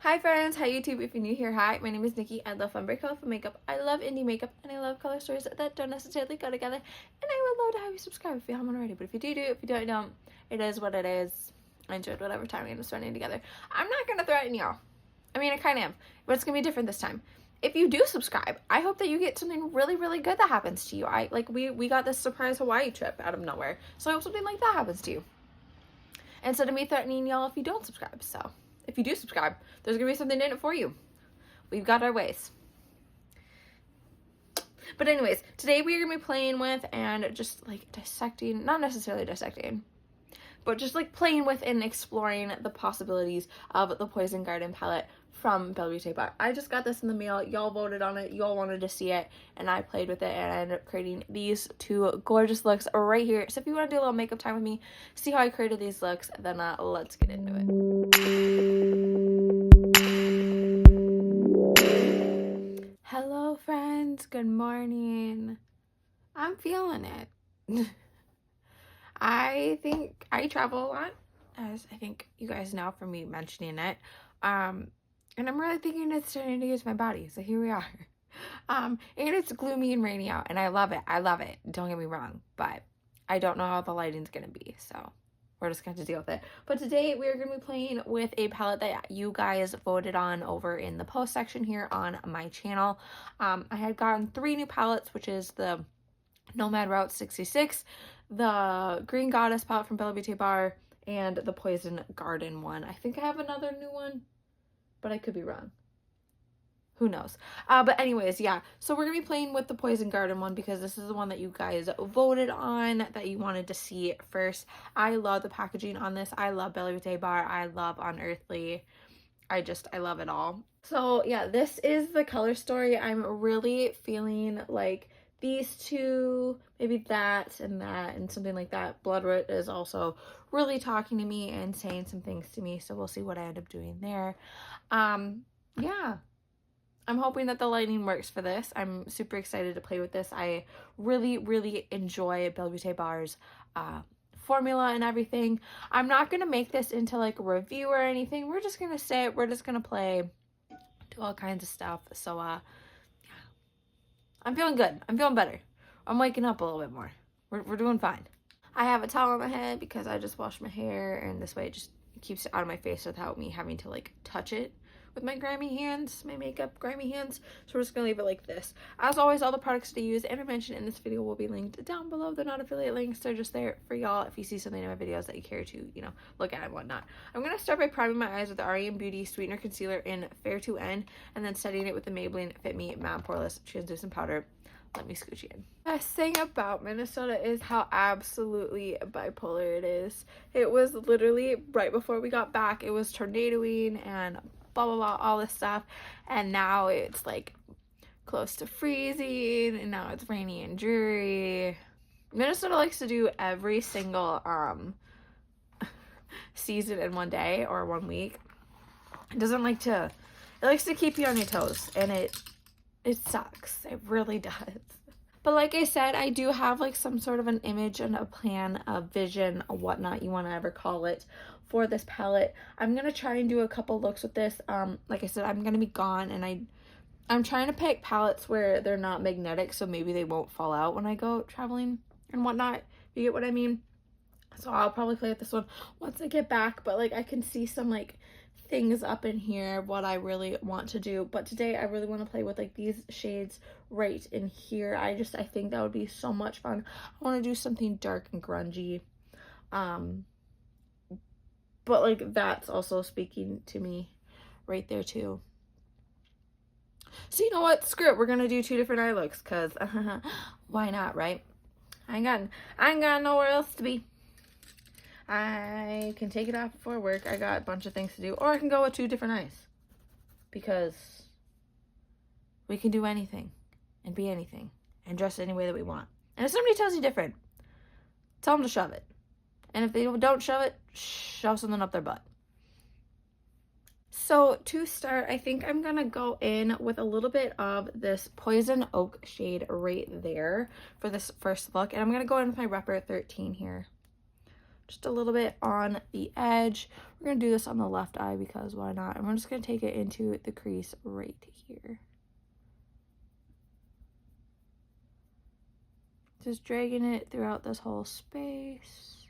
Hi friends, hi YouTube. If you're new here, hi, my name is Nikki. I love fun, colorful makeup. I love indie makeup, and I love color stories that don't necessarily go together. And I would love to have you subscribe if you haven't already. But if you do, if you don't, it is what it is. I enjoyed whatever time we're starting together. I'm not gonna threaten y'all. I mean, I kind of am, but it's gonna be different this time. If you do subscribe, I hope that you get something really, really good that happens to you. We got this surprise Hawaii trip out of nowhere, so I hope something like that happens to you. Instead of me threatening y'all if you don't subscribe. So if you do subscribe, there's gonna be something in it for you. We've got our ways. But anyways, today we are gonna be playing with and just like dissecting, not necessarily dissecting, but just like playing with and exploring the possibilities of the Poison Garden palette from BellaBeauteBar. I just got this in the mail. Y'all voted on it. Y'all wanted to see it, and I played with it, and I ended up creating these two gorgeous looks right here. So if you want to do a little makeup time with me, see how I created these looks, then let's get into it. Hello, friends. Good morning. I'm feeling it. I think I travel a lot, as I think you guys know from me mentioning it. And I'm really thinking it's starting to get to my body, so here we are. And it's gloomy and rainy out, and I love it. I love it. Don't get me wrong, but I don't know how the lighting's gonna be, so we're just going to deal with it. But today we're going to be playing with a palette that you guys voted on over in the post section here on my channel. I had gotten 3 new palettes, which is the Nomad Route 66, the Green Goddess palette from BellaBeauteBar, and the Poison Garden one. I think I have another new one, but I could be wrong. Who knows? But anyways, yeah. So we're going to be playing with the Poison Garden one because this is the one that you guys voted on, that you wanted to see first. I love the packaging on this. I love BellaBeauteBar. I love Unearthly. I love it all. So yeah, this is the color story. I'm really feeling like these two, maybe that and something like that. Bloodroot is also really talking to me and saying some things to me, so we'll see what I end up doing there. Yeah, I'm hoping that the lighting works for this. I'm super excited to play with this. I really enjoy BellaBeauteBar's formula and everything. I'm not gonna make this into like a review or anything. We're just gonna sit, we're just gonna play, do all kinds of stuff. So yeah, I'm feeling good. I'm feeling better. I'm waking up a little bit more. We're doing fine. I have a towel on my head because I just washed my hair, and this way it just keeps it out of my face without me having to like touch it with my grimy hands, my makeup grimy hands. So we're just gonna leave it like this. As always, all the products that I use and I mentioned in this video will be linked down below. They're not affiliate links, they're just there for y'all if you see something in my videos that you care to, you know, look at and whatnot. I'm gonna start by priming my eyes with the REM Beauty Sweetener Concealer in Fair to End, and then setting it with the Maybelline Fit Me Matte Poreless Translucent Powder. Let me scooch you in. The best thing about Minnesota is how absolutely bipolar it is. It was literally right before we got back, it was tornadoing and blah blah blah, all this stuff, and now it's like close to freezing, and now it's rainy and dreary. Minnesota likes to do every single season in one day or 1 week. It doesn't like to, it likes to keep you on your toes, and it sucks. It really does. But like I said, I do have like some sort of an image and a plan, a vision, a whatnot you want to ever call it, for this palette. I'm going to try and do a couple looks with this. Like I said, I'm going to be gone, and I'm trying to pick palettes where they're not magnetic, so maybe they won't fall out when I go traveling and whatnot. You get what I mean? So I'll probably play with this one once I get back, but like I can see some like things up in here what I really want to do. But today I really want to play with like these shades right in here. I think that would be so much fun. I want to do something dark and grungy, but like that's also speaking to me right there too. So you know what, screw it, we're gonna do 2 different eye looks, because why not, right? I ain't got nowhere else to be. I can take it off before work. I got a bunch of things to do. Or I can go with 2 different eyes. Because we can do anything and be anything and dress any way that we want. And if somebody tells you different, tell them to shove it. And if they don't shove it, shove something up their butt. So to start, I think I'm going to go in with a little bit of this Poison Oak shade right there for this first look. And I'm going to go in with my Repper 13 here. just a little bit on the edge. We're going to do this on the left eye because why not? And we're just going to take it into the crease right here. Just dragging it throughout this whole space.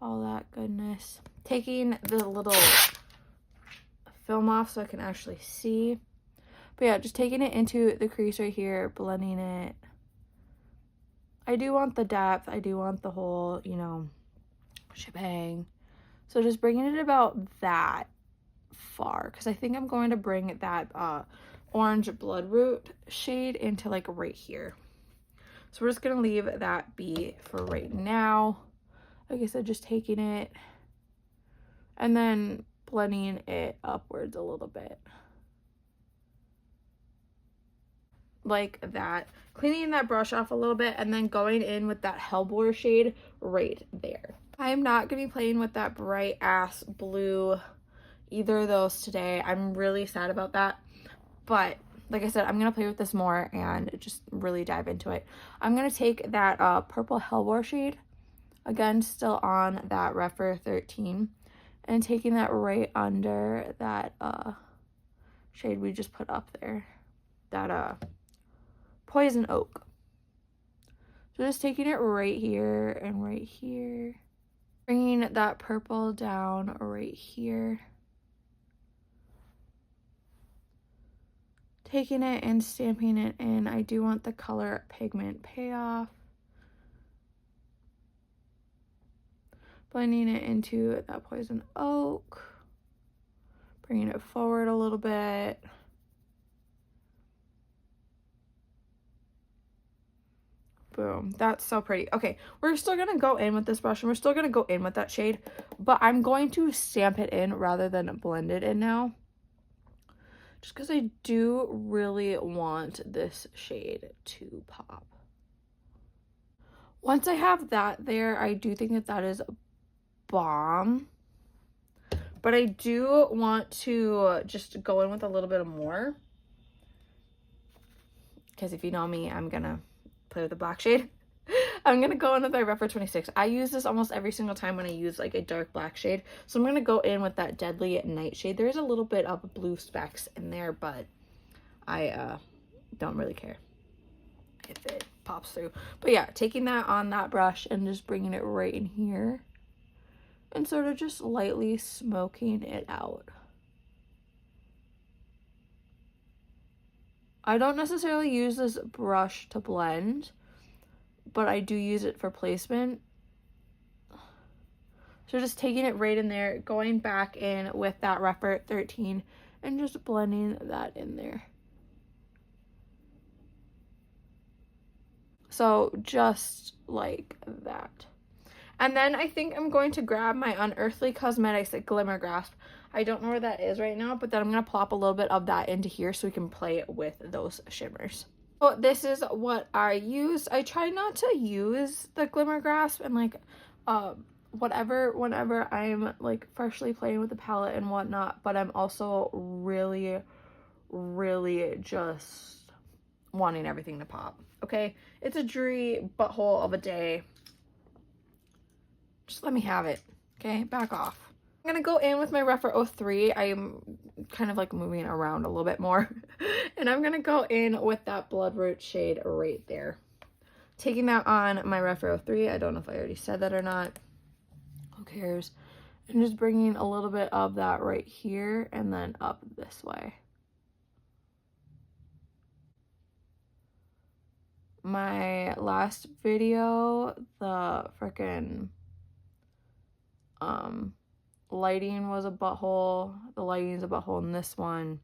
All that goodness. Taking the little film off so I can actually see. But yeah, just taking it into the crease right here, blending it. I do want the depth. I do want the whole, you know, shebang. So just bringing it about that far, because I think I'm going to bring that orange bloodroot shade into like right here. So we're just going to leave that be for right now. Like I said, just taking it and then blending it upwards a little bit. Like that. Cleaning that brush off a little bit and then going in with that Hellbore shade right there. I'm not going to be playing with that bright ass blue, either of those today. I'm really sad about that. But like I said, I'm going to play with this more and just really dive into it. I'm going to take that purple Hellbore shade, again, still on that Rephr 13, and taking that right under that shade we just put up there, that Poison Oak. So just taking it right here and right here, bringing that purple down right here, taking it and stamping it in. I do want the color pigment payoff. Blending it into that Poison Oak, bringing it forward a little bit. Boom. That's so pretty. Okay, we're still going to go in with this brush and we're still going to go in with that shade, but I'm going to stamp it in rather than blend it in now. Just because I do really want this shade to pop. Once I have that there, I do think that that is bomb. But I do want to just go in with a little bit more. Because if you know me, I'm going to play with the black shade. I'm going to go in with my Rephr 26. I use this almost every single time when I use like a dark black shade. So I'm going to go in with that Deadly Nightshade. There's a little bit of blue specks in there, but I don't really care if it pops through. But yeah, taking that on that brush and just bringing it right in here and sort of just lightly smoking it out. I don't necessarily use this brush to blend, but I do use it for placement. So just taking it right in there, going back in with that Rephr 13 and just blending that in there. So just like that. And then I think I'm going to grab my Unearthly Cosmetics Glimmer Grasp. I don't know where that is right now, but then I'm going to plop a little bit of that into here so we can play with those shimmers. So this is what I use. I try not to use the Glimmer Grasp and like whatever whenever I'm like freshly playing with the palette and whatnot, but I'm also really just wanting everything to pop. Okay, it's a dreary butthole of a day. Just let me have it. Okay, back off. I'm gonna go in with my Rephr 03. I'm kind of like moving around a little bit more. And I'm gonna go in with that Bloodroot shade right there. Taking that on my Rephr 03. I don't know if I already said that or not. Who cares? And just bringing a little bit of that right here and then up this way. My last video, the frickin' lighting was a butthole. The lighting's a butthole in this one.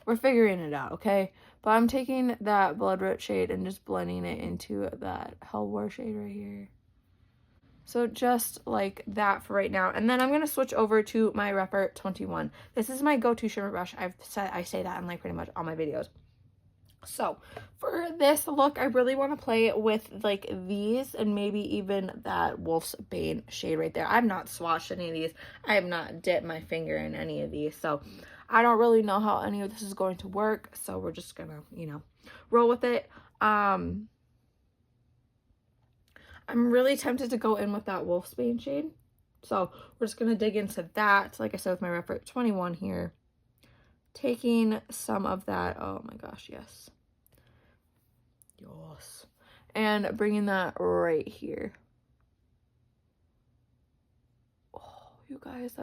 We're figuring it out, okay? But I'm taking that Bloodroot shade and just blending it into that Hellbore shade right here. So just like that for right now. And then I'm going to switch over to my Rephr 21. This is my go-to shimmer brush. I say that in like pretty much all my videos. So for this look, I really want to play with like these and maybe even that Wolf's Bane shade right there. I've not swatched any of these. I have not dipped my finger in any of these. So I don't really know how any of this is going to work. So we're just going to, you know, roll with it. I'm I'm really tempted to go in with that Wolfsbane shade. So we're just going to dig into that. Like I said, with my Refer 21 here. Taking some of that. Oh my gosh, yes. Yes. And bringing that right here. Oh, you guys,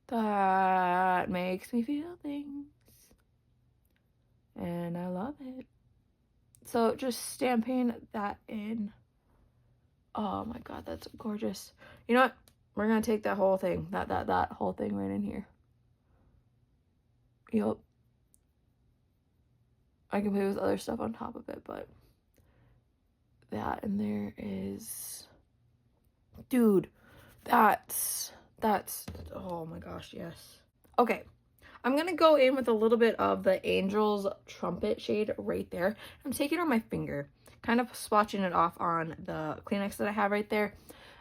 that makes me feel things. And I love it. So just stamping that in. Oh my god, that's gorgeous. You know what? We're gonna take that whole thing, that whole thing right in here. Yup. I can play with other stuff on top of it, but that in there is, dude, that's, oh my gosh, yes. Okay, I'm gonna go in with a little bit of the Angel's Trumpet shade right there. I'm taking it on my finger, kind of swatching it off on the Kleenex that I have right there,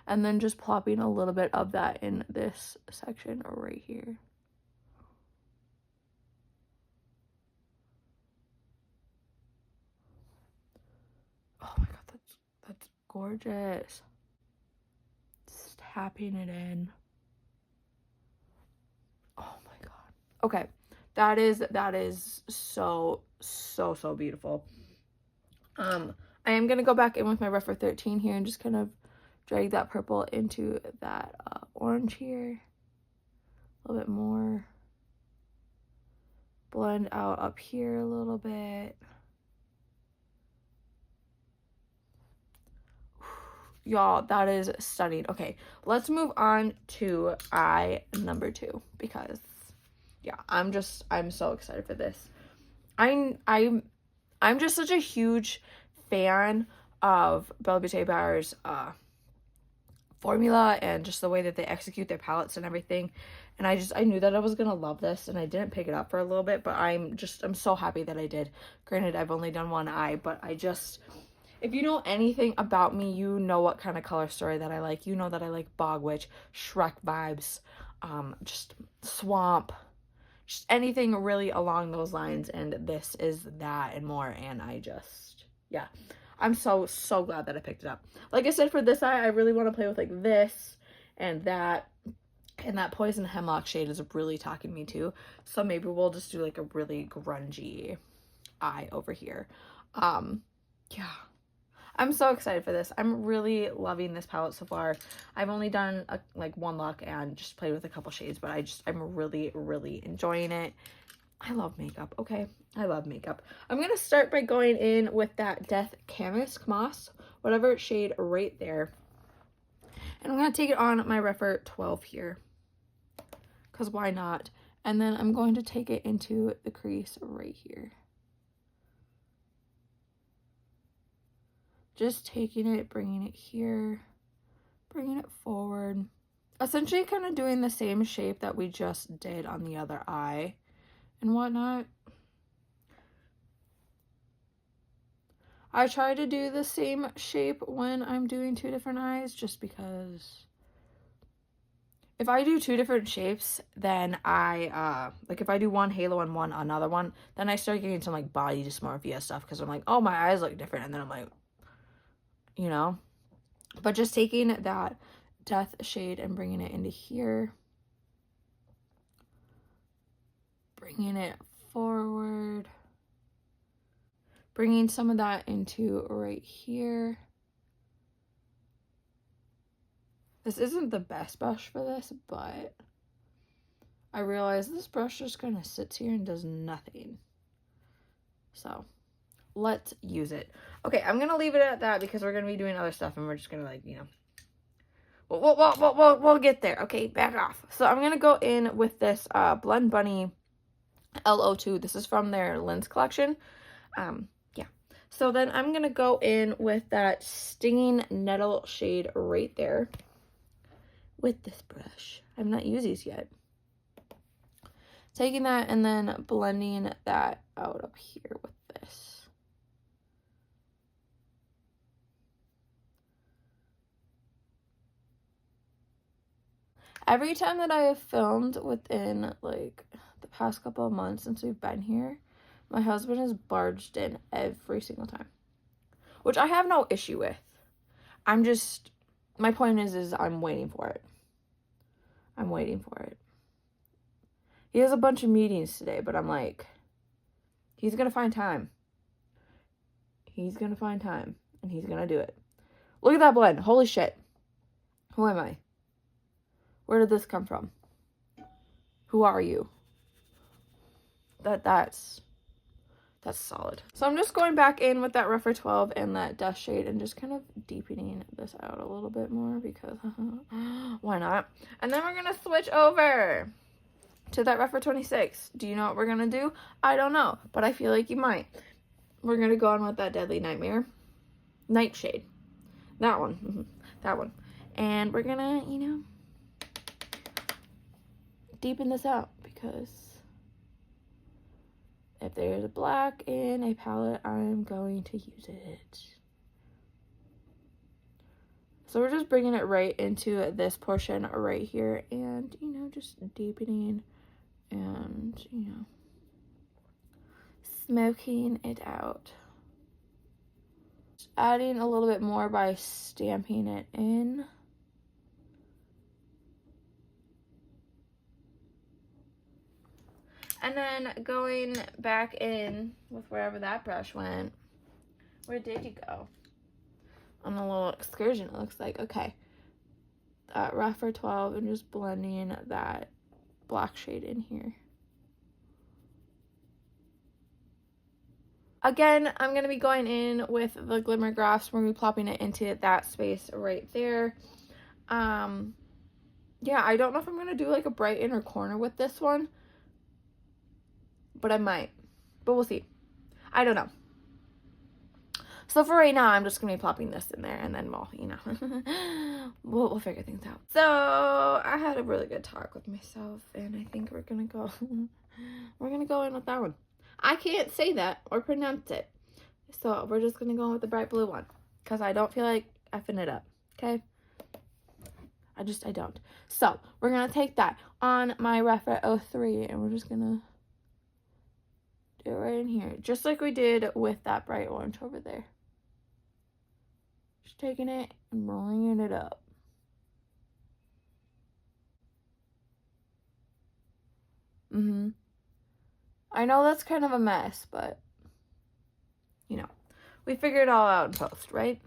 and then just plopping a little bit of that in this section right here. Oh my god, that's gorgeous. Just tapping it in. Oh my god. Okay, that is so beautiful. I am gonna go back in with my Refer 13 here and just kind of drag that purple into that orange here. A little bit more. Blend out up here a little bit. Y'all, that is stunning. Okay, let's move on to eye number 2 because yeah, I'm so excited for this. I'm just such a huge fan of BellaBeauteBar's formula and just the way that they execute their palettes and everything. And I knew that I was gonna love this, and I didn't pick it up for a little bit, but I'm so happy that I did. Granted, I've only done one eye, but if you know anything about me, you know what kind of color story that I like. You know that I like Bog Witch, Shrek vibes, just swamp, just anything really along those lines, and this is that and more. And yeah, I'm so glad that I picked it up. Like I said, for this eye, I really want to play with like this and that Poison Hemlock shade is really talking me too. So maybe we'll just do like a really grungy eye over here. Yeah, I'm so excited for this. I'm really loving this palette so far. I've only done like one look and just played with a couple shades, but I'm really enjoying it. I love makeup. Okay, I love makeup. I'm gonna start by going in with that Death Camas Moss, whatever shade right there, and I'm gonna take it on my Refer 12 here, because why not? And then I'm going to take it into the crease right here. Just taking it, bringing it here, bringing it forward. Essentially kind of doing the same shape that we just did on the other eye and whatnot. I try to do the same shape when I'm doing 2 different eyes, just because if I do 2 different shapes, then like if I do one halo and one another one, then I start getting some like body dysmorphia stuff, because I'm like, oh, my eyes look different, and then I'm like, you know. But just taking that Death shade and bringing it into here, bringing it forward, bringing some of that into right here. This isn't the best brush for this, but I realize this brush just kind of sits here and does nothing. So let's use it. Okay, I'm gonna leave it at that because we're gonna be doing other stuff, and we're just gonna, like, you know, we'll get there. Okay, back off. So I'm gonna go in with this Blend Bunny LO2. This is from their lens collection. Yeah. So then I'm gonna go in with that Stinging Nettle shade right there with this brush. I've not used these yet. Taking that and then blending that out up here with this. Every time that I have filmed within like the past couple of months since we've been here, my husband has barged in every single time, which I have no issue with. my point is I'm waiting for it. I'm waiting for it. He has a bunch of meetings today, but I'm like, he's going to find time. He's going to find time, and he's going to do it. Look at that blend. Holy shit. Who am I? Where did this come from? Who are you? That's solid. So I'm just going back in with that Rougher 12 and that Dust shade and just kind of deepening this out a little bit more because why not? And then we're going to switch over to that Rougher 26. Do you know what we're going to do? I don't know, but I feel like you might. We're going to go on with that Deadly Nightmare Nightshade. That one. That one. And we're going to, you know, deepen this out because if there's a black in a palette, I'm going to use it. So we're just bringing it right into this portion right here and, you know, just deepening and, you know, smoking it out. Just adding a little bit more by stamping it in. And then going back in with wherever that brush went. Where did you go? On a little excursion, it looks like. Okay. That Rougher 12 and just blending that black shade in here. Again, I'm going to be going in with the Glimmer Graphs. We're going to be plopping it into that space right there. Yeah, I don't know if I'm going to do like a bright inner corner with this one. But I might. But we'll see. I don't know. So for right now, I'm just going to be plopping this in there. And then we'll, you know, we'll figure things out. So I had a really good talk with myself. And I think we're going to go. We're going to go in with that one. I can't say that or pronounce it. So we're just going to go in with the bright blue one. Because I don't feel like effing it up. Okay? I don't. So we're going to take that on my Rougher 03. And we're just going to do it right in here. Just like we did with that bright orange over there. Just taking it and bringing it up. I know that's kind of a mess, but, you know, we figure it all out in post, right?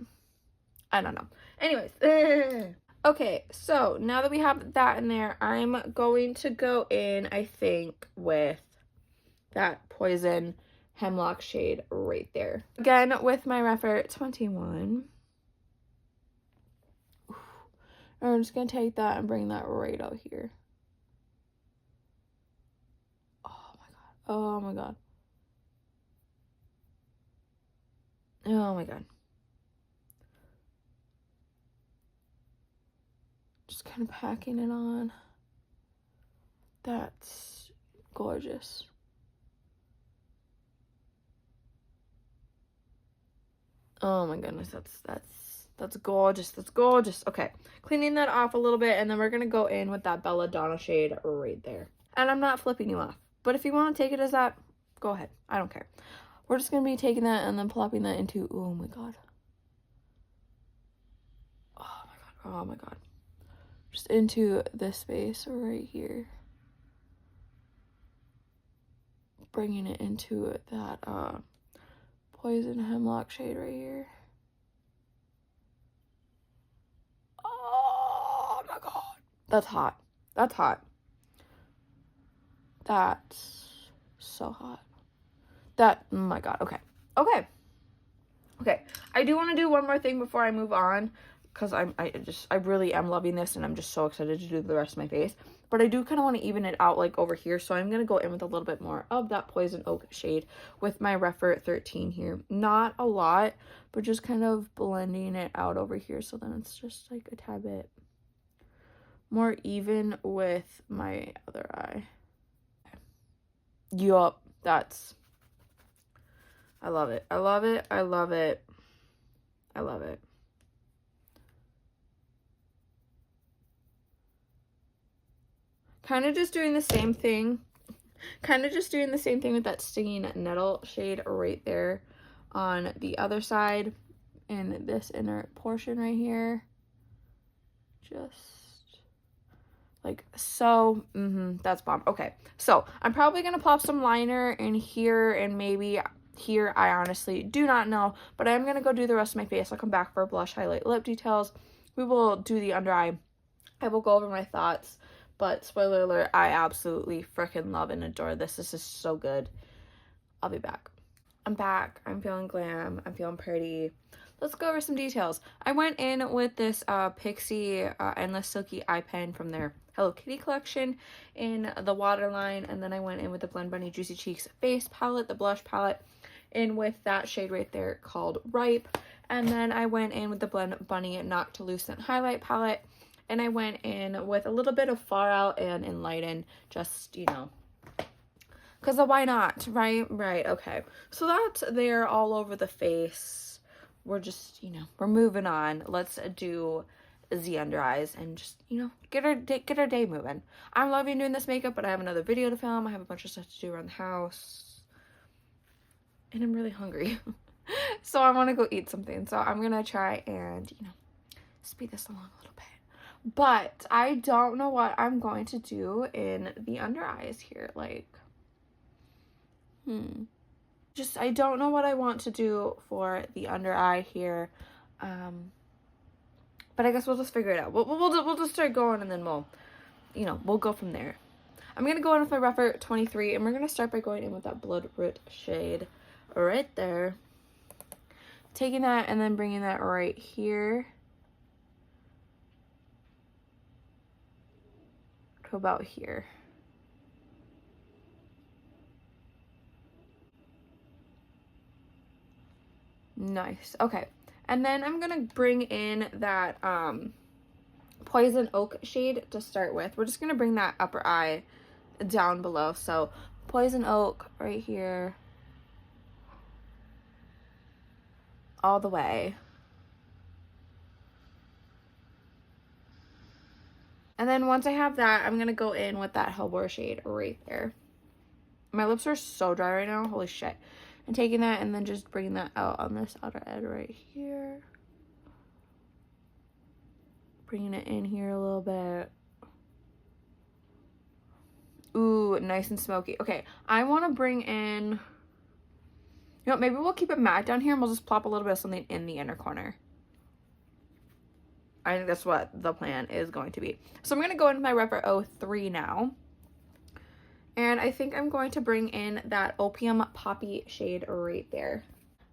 I don't know. Anyways. Okay, so now that we have that in there, I'm going to go in, I think, with that Poison Hemlock shade right there. Again, with my Rougher 21. And I'm just going to take that and bring that right out here. Oh my god. Oh my god. Just kind of packing it on. That's gorgeous. Oh my goodness, that's gorgeous. That's gorgeous. Okay, cleaning that off a little bit, and then we're gonna go in with that Belladonna shade right there. And I'm not flipping you off, but if you want to take it as that, go ahead. I don't care. We're just gonna be taking that and then plopping that into. Oh my god. Oh my god. Oh my god. Just into this space right here. Bringing it into that Poison Hemlock shade right here. Oh my god. That's hot. That's hot. That's so hot. That, oh my god. Okay. Okay. Okay. I do want to do one more thing before I move on. Because I really am loving this. And I'm just so excited to do the rest of my face. But I do kind of want to even it out like over here. So I'm going to go in with a little bit more of that Poison Oak shade with my Rougher 13 here. Not a lot, but just kind of blending it out over here. So then it's just like a tad bit more even with my other eye. Yup, that's, I love it. I love it. I love it. I love it. Kind of just doing the same thing. Kind of just doing the same thing with that Stinging Nettle shade right there on the other side. in this inner portion right here. Just like so. That's bomb. Okay, so I'm probably gonna pop some liner in here and maybe here. I honestly do not know, but I'm gonna go do the rest of my face. I'll come back for blush, highlight, lip details. We will do the under eye. I will go over my thoughts, but spoiler alert, I absolutely freaking love and adore this. This is so good. I'll be back. I'm back. I'm feeling glam. I'm feeling pretty. Let's go over some details. I went in with this Pixie Endless Silky Eye Pen from their Hello Kitty collection in the waterline, and then I went in with the Blend Bunny Juicy Cheeks face palette, the blush palette, in with that shade right there called Ripe, and then I went in with the Blend Bunny Noctilucent highlight palette, and I went in with a little bit of Far Out and Enlighten, just, you know, because why not, right? Right, okay. So that's there all over the face. We're just, you know, we're moving on. Let's do the under eyes and just, you know, get our day moving. I'm loving doing this makeup, but I have another video to film. I have a bunch of stuff to do around the house. And I'm really hungry. So I want to go eat something. So I'm going to try and, you know, speed this along a little bit. But I don't know what I'm going to do in the under eyes here. Like, just, I don't know what I want to do for the under eye here. But I guess we'll just figure it out. We'll just start going and then we'll, you know, we'll go from there. I'm going to go in with my Rephr 23 and we're going to start by going in with that Bloodroot shade right there. Taking that and then bringing that right here to about here. Nice. Okay. And then I'm going to bring in that Poison Oak shade to start with. We're just going to bring that upper eye down below. So Poison Oak right here. All the way. And then once I have that, I'm going to go in with that Hellbore shade right there. My lips are so dry right now. Holy shit. And taking that and then just bringing that out on this outer edge right here. Bringing it in here a little bit. Ooh, nice and smoky. Okay, I want to bring in, you know, maybe we'll keep it matte down here and we'll just plop a little bit of something in the inner corner. I think that's what the plan is going to be. So I'm going to go into my Rephr 03 now. And I think I'm going to bring in that Opium Poppy shade right there.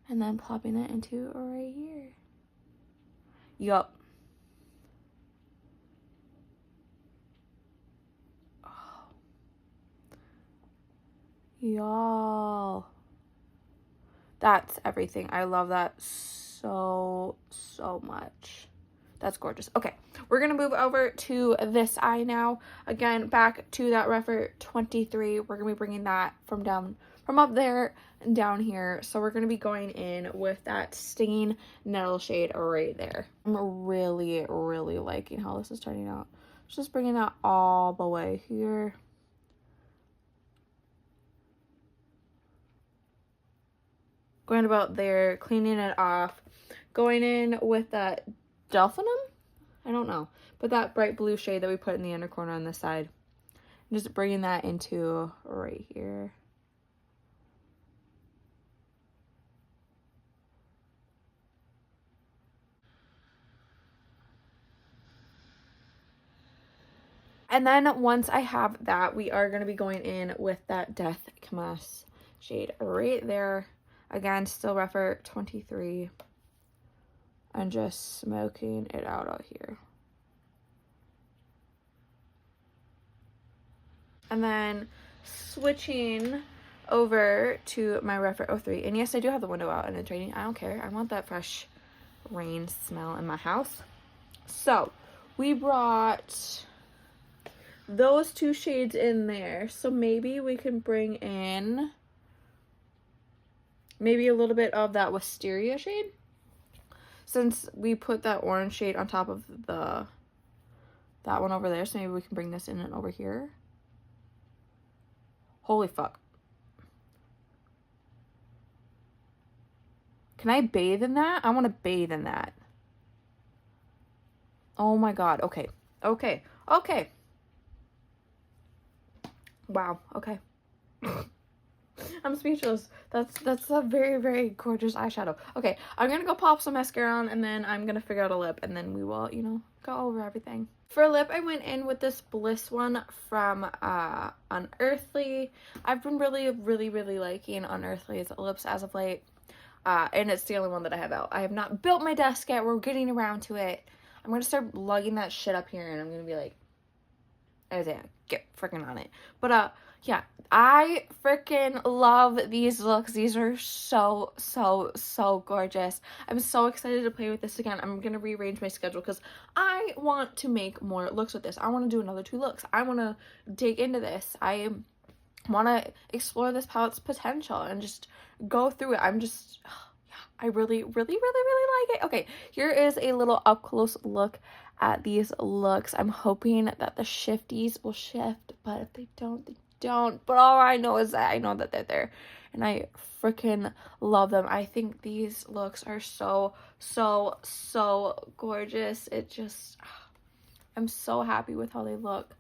And then plopping that into right here. Yup. Oh. Y'all. That's everything. I love that so much. That's gorgeous. Okay, we're going to move over to this eye now. Again, back to that Rephr 23. We're going to be bringing that from up there and down here. So we're going to be going in with that Stinging Nettle shade right there. I'm really liking how this is turning out. Just bringing that all the way here. Going about there, cleaning it off. Going in with that Delphinum? I don't know. But that bright blue shade that we put in the inner corner on this side. Just bringing that into right here. And then once I have that, we are going to be going in with that Death Kamass shade right there. Again, still Rephr 23. And just smoking it out here. And then switching over to my Rephr 03. And yes, I do have the window out and it's raining. I don't care. I want that fresh rain smell in my house. So we brought those two shades in there. So maybe we can bring in maybe a little bit of that Wisteria shade. Since we put that orange shade on top of that one over there, so maybe we can bring this in and over here. Holy fuck. Can I bathe in that? I want to bathe in that. Oh my God. Okay. Okay. Okay. Wow. Okay. I'm speechless. That's a very, very gorgeous eyeshadow. Okay, I'm gonna go pop some mascara on, and then I'm gonna figure out a lip, and then we will, you know, go over everything. For lip, I went in with this Bliss one from Unearthly. I've been really, really, really liking Unearthly's lips as of late. And it's the only one that I have out. I have not built my desk yet. We're getting around to it. I'm gonna start lugging that shit up here, and I'm gonna be like, Isaiah, get freaking on it. But yeah, I freaking love these looks. These are so, so, so gorgeous. I'm so excited to play with this again. I'm gonna rearrange my schedule because I want to make more looks with this. I want to do another 2 looks. I want to dig into this. I want to explore this palette's potential and just go through it. I'm just, yeah, I really, really, really, really like it. Okay, here is a little up close look at these looks. I'm hoping that the shifties will shift, but if they don't, they don't. But all I know is that I know that they're there, and I freaking love them. I think these looks are so, so, so gorgeous. It just, I'm so happy with how they look.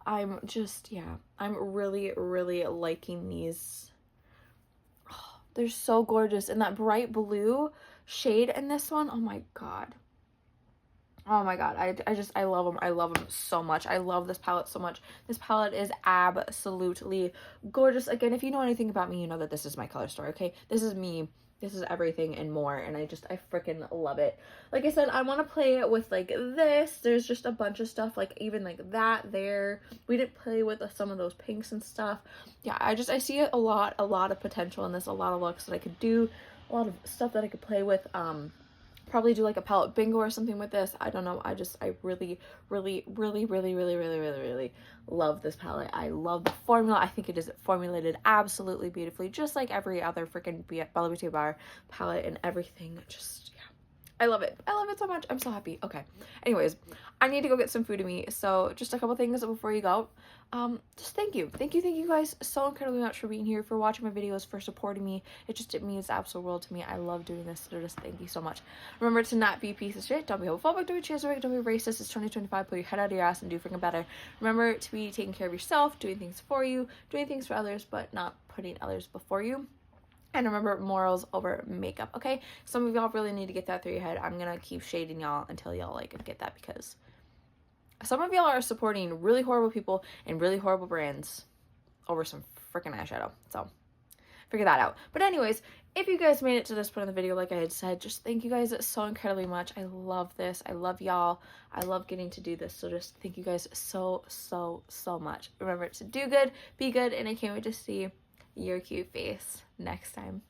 I'm just, yeah, I'm really, really liking these. Oh, they're so gorgeous. And that bright blue shade in this one, oh my God. Oh my God, I love them. I love them so much. I love this palette so much. This palette is absolutely gorgeous. Again, if you know anything about me, you know that this is my color story, okay? This is me. This is everything and more, and I freaking love it. Like I said, I want to play it with, like, this. There's just a bunch of stuff, like, even, like, that there. We didn't play with some of those pinks and stuff. Yeah, I see a lot of potential in this, a lot of looks that I could do, a lot of stuff that I could play with, probably do like a palette bingo or something with this. I don't know. I really, really, really, really, really, really, really, really love this palette. I love the formula. I think it is formulated absolutely beautifully, just like every other freaking BellaBeauteBar palette and everything. Just, yeah. I love it. I love it so much. I'm so happy. Okay. Anyways, I need to go get some food to me. So just a couple things before you go. Just thank you. Thank you guys so incredibly much for being here, for watching my videos, for supporting me. It means the absolute world to me. I love doing this. So just thank you so much. Remember to not be a piece of shit. Don't be homophobic. Don't be transphobic. Don't be racist. It's 2025. Put your head out of your ass and do freaking better. Remember to be taking care of yourself, doing things for you, doing things for others, but not putting others before you. And remember, morals over makeup, okay? Some of y'all really need to get that through your head. I'm gonna keep shading y'all until y'all, like, get that, because some of y'all are supporting really horrible people and really horrible brands over some freaking eyeshadow. So, figure that out. But anyways, if you guys made it to this point in the video, like I had said, just thank you guys so incredibly much. I love this. I love y'all. I love getting to do this. So just thank you guys so, so, so much. Remember to do good, be good, and I can't wait to see your cute face next time.